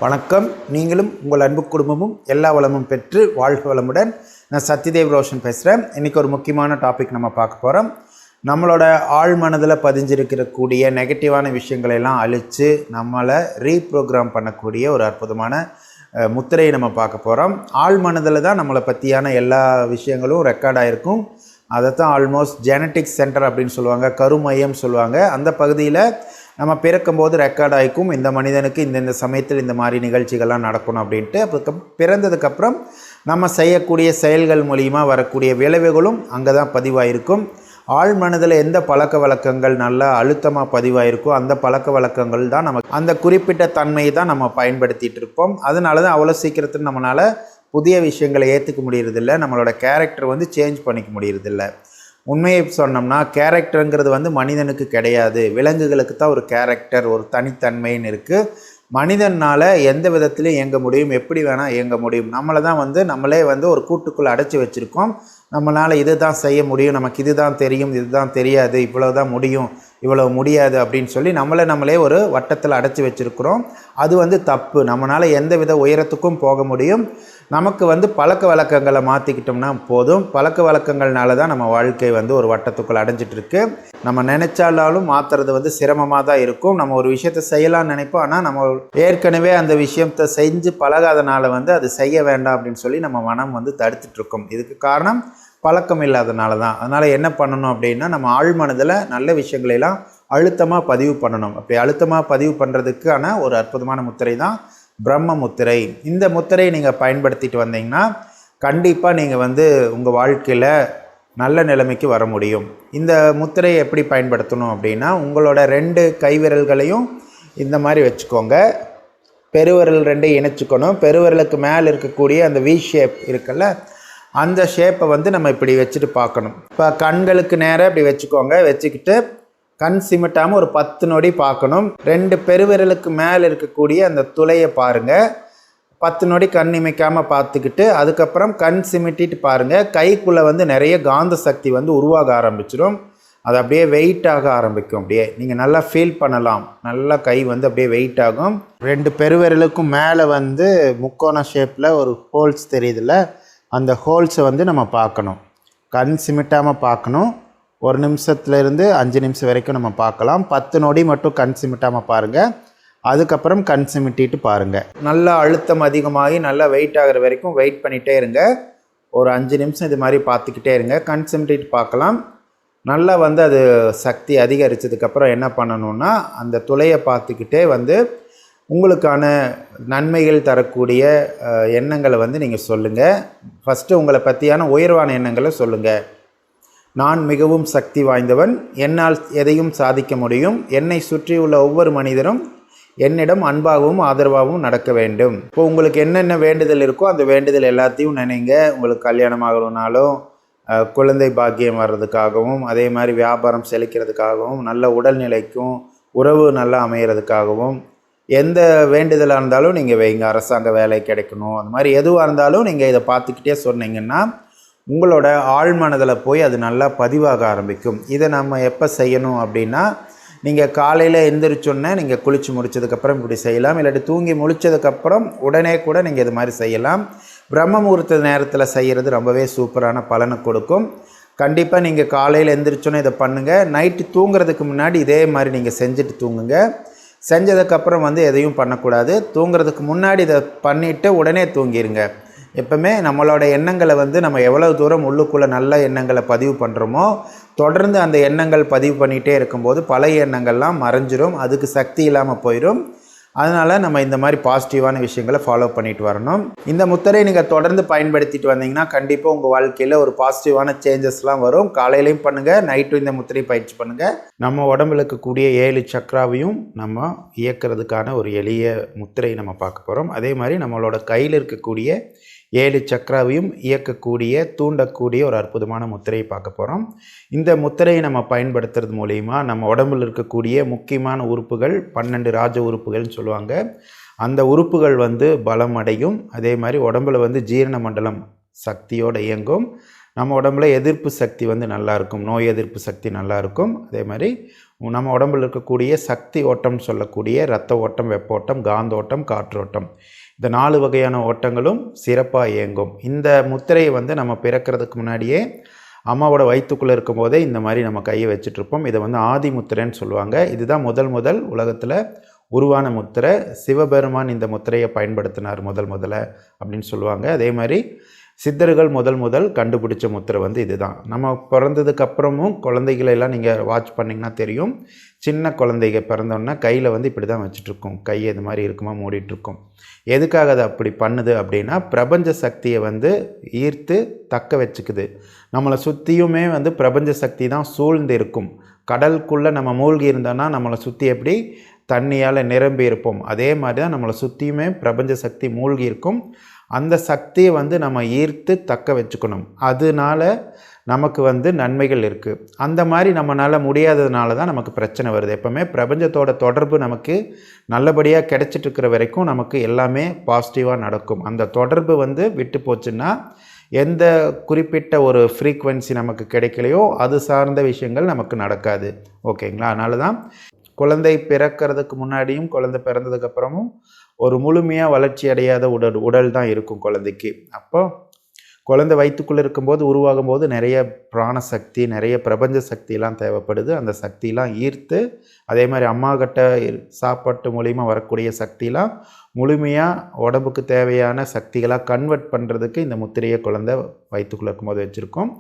வணக்கம். நீங்களும் உங்கள் அன்பு குடும்பமும் எல்லா வளமும் பெற்று வாழ்க வளமுடன். நான் சத்யதேவ் ரோஷன் பேசுகிறேன். இன்றைக்கி ஒரு முக்கியமான டாபிக் நம்ம பார்க்க போகிறோம். நம்மளோட ஆழ் மனதில் பதிஞ்சிருக்கக்கூடிய நெகட்டிவான விஷயங்களெல்லாம் அழித்து நம்மளை ரீப்ரோக்ராம் பண்ணக்கூடிய ஒரு அற்புதமான முத்திரையை நம்ம பார்க்க போகிறோம். ஆழ் மனதில் தான் நம்மளை பற்றியான எல்லா விஷயங்களும் ரெக்கார்ட் ஆகிருக்கும். அதை தான் ஆல்மோஸ்ட் ஜெனட்டிக்ஸ் சென்டர் அப்படின்னு சொல்லுவாங்க, கருமையம் சொல்லுவாங்க. அந்த பகுதியில் நம்ம பிறக்கும்போது ரெக்கார்ட் ஆகிக்கும், இந்த மனிதனுக்கு இந்த சமயத்தில் இந்த மாதிரி நிகழ்ச்சிகள்லாம் நடக்கணும் அப்படின்ட்டு. அப்போ பிறந்ததுக்கப்புறம் நம்ம செய்யக்கூடிய செயல்கள் மூலிமா வரக்கூடிய விளைவுகளும் அங்கே தான் பதிவாயிருக்கும். ஆழ் மனதில் எந்த பழக்க வழக்கங்கள் நல்லா அழுத்தமாக பதிவாயிருக்கோ அந்த பழக்க வழக்கங்கள் தான் நமக்கு அந்த குறிப்பிட்ட தன்மையை தான் நம்ம பயன்படுத்திகிட்டு இருப்போம். அதனால தான் அவ்வளோ சீக்கிரத்தில் நம்மளால் புதிய விஷயங்களை ஏற்றுக்க முடியறதில்ல, நம்மளோட கேரக்டர் சேஞ்ச் பண்ணிக்க முடியறதில்ல. உண்மையை சொன்னோம்னா கேரக்டருங்கிறது மனிதனுக்கு கிடையாது, விலங்குகளுக்கு தான் ஒரு கேரக்டர், ஒரு தனித்தன்மைன்னு இருக்குது. மனிதனால் எந்த விதத்துலையும் இயங்க முடியும், எப்படி வேணால் இயங்க முடியும். நம்மளை தான் நம்மளே ஒரு கூட்டுக்குள்ளே அடைச்சி வச்சுருக்கோம். நம்மளால் இது தான் செய்ய முடியும், நமக்கு இது தான் தெரியும், இது தான் தெரியாது, இவ்வளோ தான் முடியும், இவ்வளோ முடியாது அப்படின்னு சொல்லி நம்மளே ஒரு வட்டத்தில் அடைச்சி வச்சுருக்குறோம். அது தப்பு. நம்மளால் எந்த வித உயரத்துக்கும் போக முடியும். நமக்கு பழக்க வழக்கங்களை மாற்றிக்கிட்டோம்னா போதும். பழக்க வழக்கங்கள்னால தான் நம்ம வாழ்க்கை ஒரு வட்டத்துக்குள் அடைஞ்சிட்ருக்கு. நம்ம நினச்சாலும் மாற்றுறது சிரமமாக தான் இருக்கும். நம்ம ஒரு விஷயத்தை செய்யலாம்னு நினைப்போம், ஆனால் நம்ம ஏற்கனவே அந்த விஷயத்தை செஞ்சு பழகாதனால அது செய்ய வேண்டாம் அப்படின்னு சொல்லி நம்ம மனம் தடுத்துட்ருக்கோம். இதுக்கு காரணம் பழக்கம் இல்லாதனால தான். அதனால் என்ன பண்ணணும் அப்படின்னா, நம்ம ஆழ்மனதில் நல்ல விஷயங்களெல்லாம் அழுத்தமாக பதிவு பண்ணணும். அப்படி அழுத்தமாக பதிவு பண்ணுறதுக்கான ஒரு அற்புதமான முத்திரை தான் பிரம்ம முத்திரை. இந்த முத்திரையை நீங்கள் பயன்படுத்திட்டு வந்தீங்கன்னா கண்டிப்பாக நீங்கள் உங்கள் வாழ்க்கையில் நல்ல நிலைமைக்கு வர முடியும். இந்த முத்திரையை எப்படி பயன்படுத்தணும் அப்படின்னா, உங்களோட 2 கைவிரல்களையும் இந்த மாதிரி வச்சுக்கோங்க. பெருவிரல் 2 இணைச்சிக்கணும். பெருவிரலுக்கு மேலே இருக்கக்கூடிய அந்த வி ஷேப் இருக்குல்ல, அந்த ஷேப்பை நம்ம இப்படி வச்சுட்டு பார்க்கணும். இப்போ கண்களுக்கு நேராக இப்படி வச்சுக்கோங்க. வச்சுக்கிட்டு கண் சிமிட்டாமல் ஒரு 10 நொடி பார்க்கணும். 2 பெருவிரலுக்கு மேலே இருக்கக்கூடிய அந்த துளையை பாருங்கள். 10 நொடி கண் இமைக்காமல் பார்த்துக்கிட்டு அதுக்கப்புறம் கண் சிமிட்டிட்டு பாருங்கள். கைக்குள்ளே நிறைய காந்த சக்தி உருவாக ஆரம்பிச்சிடும். அது அப்படியே வெயிட் ஆக ஆரம்பிக்கும். அப்படியே நீங்கள் நல்லா ஃபீல் பண்ணலாம். நல்லா கை அப்படியே வெயிட் ஆகும். 2 பெருவிரலுக்கும் மேலே முக்கோண ஷேப்பில் ஒரு ஹோல்ஸ் தெரியுதுல்ல, அந்த ஹோல்ஸை நம்ம பார்க்கணும். கண் சிமிட்டாமல் பார்க்கணும். 1 நிமிஷத்துலேருந்து 5 நிமிஷம் வரைக்கும் நம்ம பார்க்கலாம். 10 நொடி மட்டும் கண் சிமிட்டாமல் பாருங்கள். அதுக்கப்புறம் கண் சிமிட்டிட்டு பாருங்கள். நல்லா அழுத்தம் அதிகமாகி நல்லா வெயிட் ஆகிற வரைக்கும் வெயிட் பண்ணிகிட்டே இருங்க. ஒரு 5 நிமிஷம் இது மாதிரி பார்த்துக்கிட்டே இருங்க. கண் சிமிட்டிட்டு பார்க்கலாம். நல்லா அது சக்தி அதிகரித்ததுக்கப்புறம் என்ன பண்ணணுன்னா, அந்த துளையை பார்த்துக்கிட்டே உங்களுக்கான நன்மைகள் தரக்கூடிய எண்ணங்களை நீங்கள் சொல்லுங்கள். ஃபஸ்ட்டு உங்களை பற்றியான உயர்வான எண்ணங்களை சொல்லுங்கள். நான் மிகவும் சக்தி வாய்ந்தவன், என்னால் எதையும் சாதிக்க முடியும், என்னை சுற்றியுள்ள ஒவ்வொரு மனிதரும் என்னிடம் அன்பாகவும் ஆதரவாகவும் நடக்க வேண்டும். இப்போ உங்களுக்கு என்னென்ன வேண்டுதல் இருக்கோ அந்த வேண்டுதல் எல்லாத்தையும் நினைங்க. உங்களுக்கு கல்யாணம் ஆகணுன்னாலும், குழந்தை பாக்கியம் வர்றதுக்காகவும், அதே மாதிரி வியாபாரம் செழிக்கிறதுக்காகவும், நல்ல உடல்நிலைக்கும், உறவு நல்லா அமைகிறதுக்காகவும், எந்த வேண்டுதலாக இருந்தாலும் நீங்கள் வைங்க. அரசாங்க வேலை கிடைக்கணும், அந்த மாதிரி எதுவாக இருந்தாலும் நீங்கள் இதை பார்த்துக்கிட்டே சொன்னீங்கன்னா உங்களோட ஆழ்மனதில் போய் அது நல்லா பதிவாக ஆரம்பிக்கும். இதை நம்ம எப்போ செய்யணும் அப்படின்னா, நீங்கள் காலையில் எந்திரிச்சோன்னே நீங்கள் குளித்து முடித்ததுக்கப்புறம் இப்படி செய்யலாம். இல்லாட்டி தூங்கி முழித்ததுக்கப்புறம் உடனே கூட நீங்கள் இது மாதிரி செய்யலாம். பிரம்ம முகூர்த்த நேரத்தில் செய்கிறது ரொம்பவே சூப்பரான பலனை கொடுக்கும். கண்டிப்பாக நீங்கள் காலையில் எந்திரிச்சோன்னே இதை பண்ணுங்கள். நைட்டு தூங்குறதுக்கு முன்னாடி இதே மாதிரி நீங்கள் செஞ்சுட்டு தூங்குங்க. செஞ்சதுக்கப்புறம் எதையும் பண்ணக்கூடாது. தூங்குறதுக்கு முன்னாடி இதை பண்ணிவிட்டு உடனே தூங்கிடுங்க. எப்பவுமே நம்மளோட எண்ணங்களை நம்ம எவ்வளவு தூரம் உள்ளுக்குள்ளே நல்ல எண்ணங்களை பதிவு பண்ணுறோமோ தொடர்ந்து அந்த எண்ணங்கள் பதிவு பண்ணிகிட்டே இருக்கும்போது பழைய எண்ணங்கள்லாம் மறைஞ்சிரும், அதுக்கு சக்தி இல்லாமல் போயிடும். அதனால் நம்ம இந்த மாதிரி பாசிட்டிவான விஷயங்களை ஃபாலோ பண்ணிட்டு வரணும். இந்த முத்திரையை நீங்கள் தொடர்ந்து பயன்படுத்திட்டு வந்தீங்கன்னா கண்டிப்பாக உங்கள் வாழ்க்கையில் ஒரு பாசிட்டிவான சேஞ்சஸ்லாம் வரும். காலையிலையும் பண்ணுங்கள், நைட்டும் இந்த முத்திரை பயிற்சி பண்ணுங்கள். நம்ம உடம்புல இருக்கக்கூடிய 7 சக்கராவையும் நம்ம இயக்கிறதுக்கான ஒரு எளிய முத்திரை நம்ம பார்க்க போகிறோம். அதே மாதிரி நம்மளோட கையில் இருக்கக்கூடிய 7 சக்கராவையும் இயக்கக்கூடிய தூண்டக்கூடிய ஒரு அற்புதமான முத்திரையை பார்க்க போகிறோம். இந்த முத்திரையை நம்ம பயன்படுத்துறது மூலிமா நம்ம உடம்பில் இருக்கக்கூடிய முக்கியமான உறுப்புகள் 12 ராஜ உறுப்புகள்னு சொல்லுவாங்க, அந்த உறுப்புகள் பலம் அடையும். அதே மாதிரி உடம்பில் ஜீரண மண்டலம் சக்தியோடு இயங்கும். நம்ம உடம்புல எதிர்ப்பு சக்தி நல்லாயிருக்கும், நோய் எதிர்ப்பு சக்தி நல்லாயிருக்கும். அதே மாதிரி நம்ம உடம்பில் இருக்கக்கூடிய சக்தி ஓட்டம் சொல்லக்கூடிய இரத்த ஓட்டம், வெப்போட்டம், காந்தோட்டம், காற்றோட்டம், இந்த 4 வகையான ஓட்டங்களும் சிறப்பாக இயங்கும். இந்த முத்திரையை வந்து நம்ம பிறக்கிறதுக்கு முன்னாடியே அம்மாவோட வயிற்றுக்குள்ளே இருக்கும்போதே இந்த மாதிரி நம்ம கையை வச்சுட்ருப்போம். இதை வந்து ஆதி முத்திரைன்னு சொல்லுவாங்க. இதுதான் முதல் உலகத்தில் உருவான முத்திரை. சிவபெருமான் இந்த முத்திரையை பயன்படுத்தினார் முதல்ல அப்படின்னு சொல்லுவாங்க. அதே மாதிரி சித்தர்கள் முதல் கண்டுபிடிச்ச முத்திரை வந்து இதுதான். நம்ம பிறந்ததுக்கு அப்புறமும் குழந்தைகளெல்லாம் நீங்கள் வாட்ச் பண்ணிங்கன்னா தெரியும், சின்ன குழந்தைங்க பிறந்தோன்னா கையில் வந்து இப்படி தான் வச்சுட்ருக்கோம். கை இது மாதிரி இருக்குமா மூடிட்டுருக்கோம். எதுக்காக அது அப்படி பண்ணுது அப்படின்னா, பிரபஞ்ச சக்தியை வந்து ஈர்த்து தக்க வச்சுக்குது. நம்மளை சுற்றியுமே வந்து பிரபஞ்ச சக்தி தான் சூழ்ந்து இருக்கும். கடலுக்குள்ளே நம்ம மூழ்கி இருந்தோன்னா நம்மளை சுற்றி எப்படி தண்ணியால் நிரம்பி இருப்போம், அதே மாதிரி தான் நம்மளை சுற்றியுமே பிரபஞ்ச சக்தி மூழ்கி இருக்கும். அந்த சக்தியை வந்து நம்ம ஈர்த்து தக்க வச்சுக்கணும். அதனால நமக்கு வந்து நன்மைகள் இருக்குது. அந்த மாதிரி நம்மளால் முடியாததுனால தான் நமக்கு பிரச்சனை வருது. எப்போவுமே பிரபஞ்சத்தோட தொடர்பு நமக்கு நல்லபடியாக கிடைச்சிட்ருக்கிற வரைக்கும் நமக்கு எல்லாமே பாசிட்டிவாக நடக்கும். அந்த தொடர்பு வந்து விட்டு போச்சுன்னா எந்த குறிப்பிட்ட ஒரு ஃப்ரீக்குவென்சி நமக்கு கிடைக்கலையோ அது சார்ந்த விஷயங்கள் நமக்கு நடக்காது. ஓகேங்களா? அதனால தான் குழந்தை பிறக்கிறதுக்கு முன்னாடியும் குழந்தை பிறந்ததுக்கப்புறமும் ஒரு முழுமையாக வளர்ச்சி அடையாத உடல் தான் இருக்கும் குழந்தைக்கு. அப்போ குழந்தை வயிற்றுக்குள்ளே இருக்கும்போது உருவாகும்போது நிறைய பிராணசக்தி, நிறைய பிரபஞ்ச சக்தியெலாம் தேவைப்படுது. அந்த சக்தியெலாம் ஈர்த்து அதே மாதிரி அம்மாக்கிட்ட சாப்பாட்டு மூலிமா வரக்கூடிய சக்தியெலாம் முழுமையாக உடம்புக்கு தேவையான சக்திகளாக கன்வெர்ட் பண்ணுறதுக்கு இந்த முத்திரையை குழந்தை வயிற்றுக்குள்ளே இருக்கும்போது வச்சுருக்கோம்.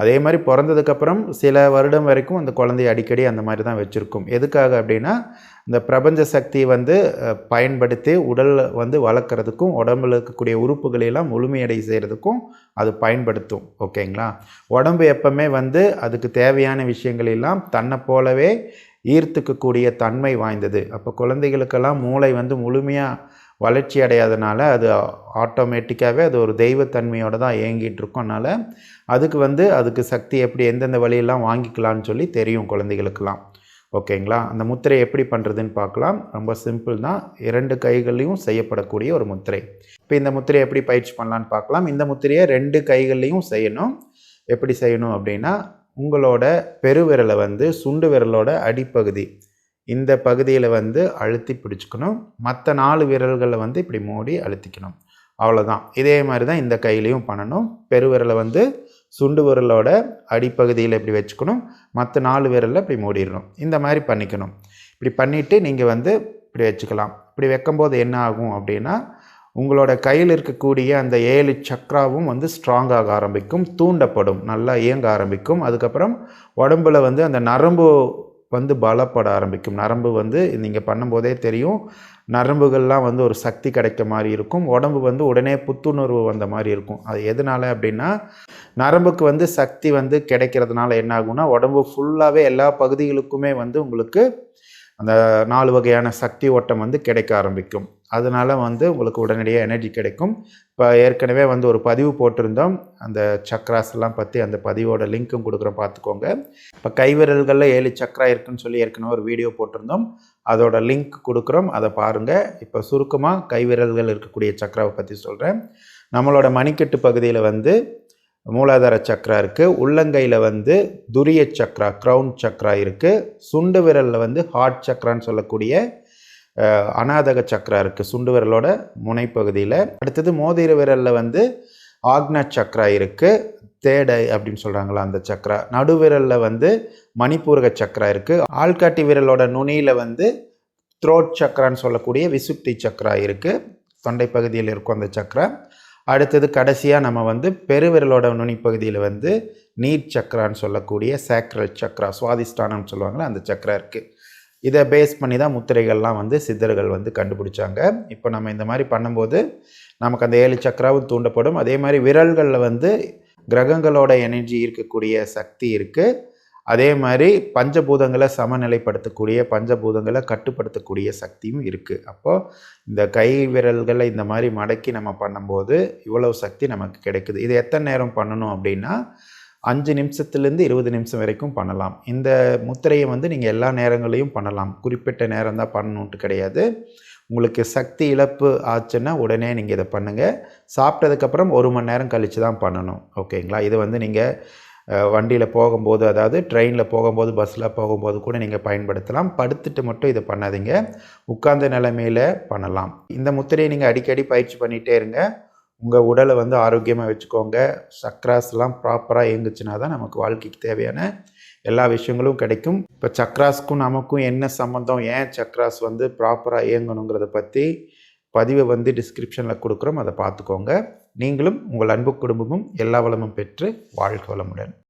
அதே மாதிரி பிறந்ததுக்கப்புறம் சில வருடம் வரைக்கும் அந்த குழந்தைய அடிக்கடி அந்த மாதிரி தான் வச்சுருக்கோம். எதுக்காக அப்படின்னா, இந்த பிரபஞ்ச சக்தியை வந்து பயன்படுத்தி உடல் வந்து வளர்க்குறதுக்கும் உடம்பில் இருக்கக்கூடிய உறுப்புகளெல்லாம் முழுமையடை செய்கிறதுக்கும் அது பயன்படுத்தும். ஓகேங்களா? உடம்பு எப்பவுமே வந்து அதுக்கு தேவையான விஷயங்களெல்லாம் தன்னை போலவே ஈர்த்துக்கக்கூடிய தன்மை வாய்ந்தது. அப்போ குழந்தைகளுக்கெல்லாம் மூளை வந்து முழுமையாக வளர்ச்சி அடையாதனால அது ஆட்டோமேட்டிக்காகவே அது ஒரு தெய்வத்தன்மையோடு தான் இயங்கிட்டு இருக்கும். அதனால் அதுக்கு சக்தி எப்படி எந்தெந்த வழியெல்லாம் வாங்கிக்கலான்னு சொல்லி தெரியும் குழந்தைகளுக்கெல்லாம். ஓகேங்களா? அந்த முத்திரை எப்படி பண்ணுறதுன்னு பார்க்கலாம். ரொம்ப சிம்பிள் தான். 2 கைகள்லையும் செய்யப்படக்கூடிய ஒரு முத்திரை. இப்போ இந்த முத்திரையை எப்படி பயிற்சி பண்ணலான்னு பார்க்கலாம். இந்த முத்திரையை 2 கைகள்லையும் செய்யணும். எப்படி செய்யணும் அப்படின்னா, உங்களோட பெருவிரலை வந்து சுண்டு விரலோட அடிப்பகுதி இந்த பகுதியில் வந்து அழுத்தி பிடிச்சிக்கணும். மற்ற 4 விரல்களை வந்து இப்படி மூடி அழுத்திக்கணும். அவ்வளோதான். இதே மாதிரி தான் இந்த கையிலையும் பண்ணணும். பெருவிரலை வந்து சுண்டு விரலோட அடிப்பகுதியில் இப்படி வச்சுக்கணும். மற்ற 4 விரலில் இப்படி மூடிடணும். இந்த மாதிரி பண்ணிக்கணும். இப்படி பண்ணிவிட்டு நீங்கள் வந்து இப்படி வச்சுக்கலாம். இப்படி வைக்கும்போது என்ன ஆகும் அப்படின்னா, உங்களோட கையில் இருக்கக்கூடிய அந்த 7 சக்ராவும் வந்து ஸ்ட்ராங்காக ஆரம்பிக்கும், தூண்டப்படும், நல்லா இயங்க ஆரம்பிக்கும். அதுக்கப்புறம் உடம்புல வந்து அந்த நரம்பு வந்து பலப்பட ஆரம்பிக்கும். நரம்பு வந்து நீங்கள் பண்ணும்போதே தெரியும், நரம்புகள்லாம் வந்து ஒரு சக்தி கிடைக்க மாதிரி இருக்கும். உடம்பு வந்து உடனே புத்துணர்வு வந்த மாதிரி இருக்கும். அது எதனால் அப்படின்னா, நரம்புக்கு வந்து சக்தி வந்து கிடைக்கிறதுனால என்ன ஆகும்னா, உடம்பு ஃபுல்லாகவே எல்லா பகுதிகளுக்குமே வந்து உங்களுக்கு அந்த 4 வகையான சக்தி ஓட்டம் வந்து கிடைக்க ஆரம்பிக்கும். அதனால் வந்து உங்களுக்கு உடனடியாக எனர்ஜி கிடைக்கும். இப்போ ஏற்கனவே வந்து ஒரு பதிவு போட்டிருந்தோம், அந்த சக்ராஸ் எல்லாம் பற்றி. அந்த பதிவோட லிங்க்கும் கொடுக்குறோம், பார்த்துக்கோங்க. இப்போ கைவிரல்களில் 7 சக்ரா இருக்குன்னு சொல்லி ஏற்கனவே ஒரு வீடியோ போட்டிருந்தோம், அதோட லிங்க் கொடுக்குறோம், அதை பாருங்கள். இப்போ சுருக்கமாக கைவிரல்கள் இருக்கக்கூடிய சக்ராவை பற்றி சொல்கிறேன். நம்மளோட மணிக்கட்டு பகுதியில் வந்து மூலாதார சக்ரா இருக்குது. உள்ளங்கையில் வந்து துரிய சக்ரா, க்ரௌன் சக்ரா இருக்குது. சுண்டு விரலில் வந்து ஹார்ட் சக்ரான்னு சொல்லக்கூடிய அநாதக சக்ரா இருக்குது, சுண்டு விரலோட முனைப்பகுதியில். அடுத்தது மோதிர விரலில் வந்து ஆக்னா சக்ரா இருக்குது, தேடை அப்படின்னு சொல்கிறாங்களா அந்த சக்ரா. நடுவிரலில் வந்து மணிப்பூரக சக்ரா இருக்குது. ஆள்காட்டி விரலோட நுனியில் வந்து த்ரோட் சக்ரான்னு சொல்லக்கூடிய விசுப்தி சக்ரா இருக்குது, தொண்டை பகுதியில் இருக்கும் அந்த சக்ரா. அடுத்தது கடைசியாக நம்ம வந்து பெருவிரலோட நுனிப்பகுதியில் வந்து நீர் சக்ரான்னு சொல்லக்கூடிய சேக்ரல் சக்ரா, சுவாதிஷ்டானம்னு சொல்லுவாங்களா, அந்த சக்ரா இருக்குது. இதை பேஸ் பண்ணி தான் முத்திரைகள்லாம் வந்து சித்தர்கள் வந்து கண்டுபிடிச்சாங்க. இப்போ நம்ம இந்த மாதிரி பண்ணும்போது நமக்கு அந்த 7 சக்ராவும் தூண்டப்படும். அதே மாதிரி விரல்களில் வந்து கிரகங்களோட எனர்ஜி இருக்கக்கூடிய சக்தி இருக்குது. அதே மாதிரி பஞ்சபூதங்களை சமநிலைப்படுத்தக்கூடிய, பஞ்சபூதங்களை கட்டுப்படுத்தக்கூடிய சக்தியும் இருக்குது. அப்போது இந்த கை விரல்களை இந்த மாதிரி மடக்கி நம்ம பண்ணும்போது இவ்வளவு சக்தி நமக்கு கிடைக்குது. இது எத்தனை நேரம் பண்ணணும் அப்படின்னா, 5 நிமிஷத்துலேருந்து 20 நிமிஷம் வரைக்கும் பண்ணலாம். இந்த முத்திரையை வந்து நீங்கள் எல்லா நேரங்களையும் பண்ணலாம், குறிப்பிட்ட நேரம் தான் பண்ணணுன்ட்டு கிடையாது. உங்களுக்கு சக்தி இழப்பு ஆச்சுன்னா உடனே நீங்கள் இதை பண்ணுங்கள். சாப்பிட்டதுக்கப்புறம் 1 மணி நேரம் கழித்து தான் பண்ணணும். ஓகேங்களா? இது வந்து நீங்கள் வண்டியில் போகும்போது, அதாவது ட்ரெயினில் போகும்போது, பஸ்ஸில் போகும்போது கூட நீங்கள் பயன்படுத்தலாம். படுத்துட்டு மட்டும் இதை பண்ணாதீங்க, உட்கார்ந்த நிலைமையில் பண்ணலாம். இந்த முத்திரையை நீங்கள் அடிக்கடி பயிற்சி பண்ணிகிட்டே இருங்க. உங்கள் உடலை வந்து ஆரோக்கியமாக வச்சுக்கோங்க. சக்ராஸ்லாம் ப்ராப்பராக இயங்குச்சுன்னா தான் நமக்கு வாழ்க்கைக்கு தேவையான எல்லா விஷயங்களும் கிடைக்கும். இப்போ சக்ராஸ்க்கும் நமக்கும் என்ன சம்மந்தம், ஏன் சக்ராஸ் வந்து ப்ராப்பராக இயங்கணுங்கிறத பற்றி பதிவை வந்து டிஸ்கிரிப்ஷனில் கொடுக்குறோம், அதை பார்த்துக்கோங்க. நீங்களும் உங்கள் அன்பு குடும்பமும் எல்லா வளமும் பெற்று வாழ்க வளமுடன்.